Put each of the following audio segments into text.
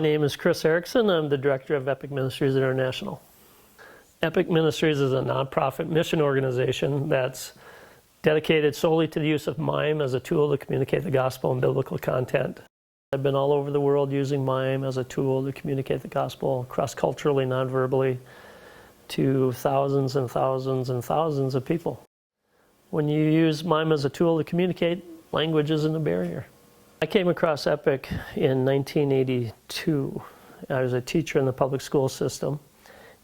name is Chris Erickson. I'm the director of EPPIC Ministries International. EPPIC Ministries is a nonprofit mission organization that's dedicated solely to the use of mime as a tool to communicate the gospel and biblical content. I've been all over the world using mime as a tool to communicate the gospel cross-culturally, non-verbally, to thousands and thousands and thousands of people. When you use mime as a tool to communicate, language isn't a barrier. I came across EPPIC in 1982. I was a teacher in the public school system,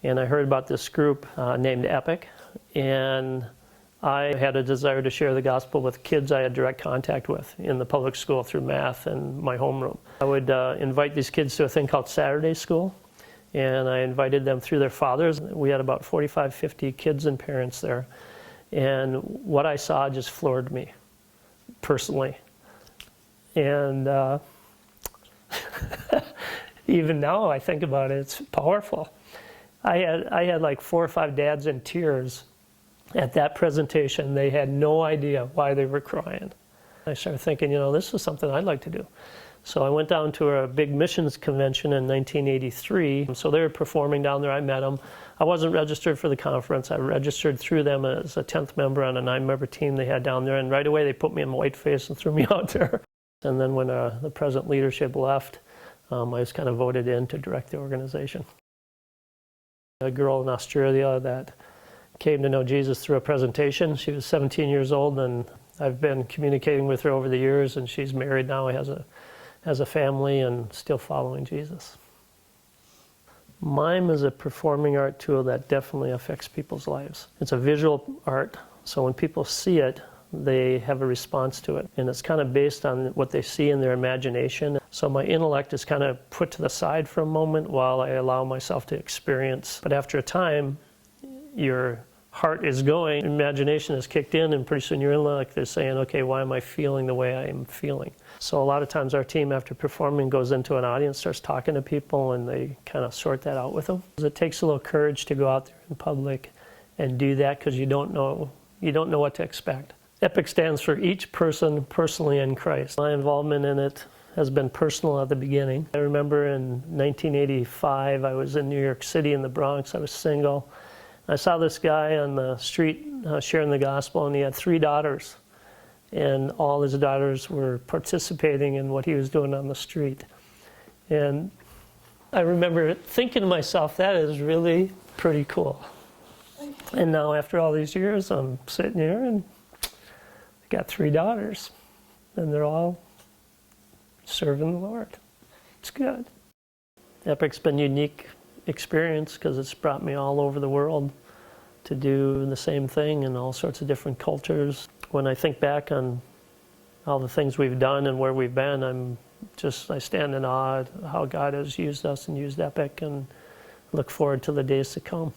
and I heard about this group named EPPIC, and I had a desire to share the gospel with kids I had direct contact with in the public school through math and my homeroom. I would invite these kids to a thing called Saturday School, and I invited them through their fathers. We had about 45, 50 kids and parents there, and what I saw just floored me personally. And even now I think about it, it's powerful. I had like 4 or 5 dads in tears at that presentation. They had no idea why they were crying. I started thinking, you know, this is something I'd like to do. So I went down to a big missions convention in 1983. So they were performing down there. I met them. I wasn't registered for the conference. I registered through them as a 10th member on a 9-member team they had down there. And right away they put me in whiteface and threw me out there. And then when the present leadership left, I was kind of voted in to direct the organization. A girl in Australia that came to know Jesus through a presentation. She was 17 years old, and I've been communicating with her over the years, and she's married now, has a family, and still following Jesus. Mime is a performing art tool that definitely affects people's lives. It's a visual art, so when people see it, they have a response to it. And it's kind of based on what they see in their imagination. So my intellect is kind of put to the side for a moment while I allow myself to experience. But after a time, your heart is going, imagination is kicked in, and pretty soon your intellect is saying, okay, why am I feeling the way I am feeling? So a lot of times our team, after performing, goes into an audience, starts talking to people, and they kind of sort that out with them. It takes a little courage to go out there in public and do that, because you don't know what to expect. EPPIC stands for each person personally in Christ. My involvement in it has been personal at the beginning. I remember in 1985, I was in New York City in the Bronx. I was single. I saw this guy on the street sharing the gospel, and he had 3 daughters. And all his daughters were participating in what he was doing on the street. And I remember thinking to myself, that is really pretty cool. And now after all these years, I'm sitting here and I got 3 daughters, and they're all serving the Lord. It's good. EPPIC's been a unique experience because it's brought me all over the world to do the same thing in all sorts of different cultures. When I think back on all the things we've done and where we've been, I stand in awe at how God has used us and used EPPIC, and look forward to the days to come.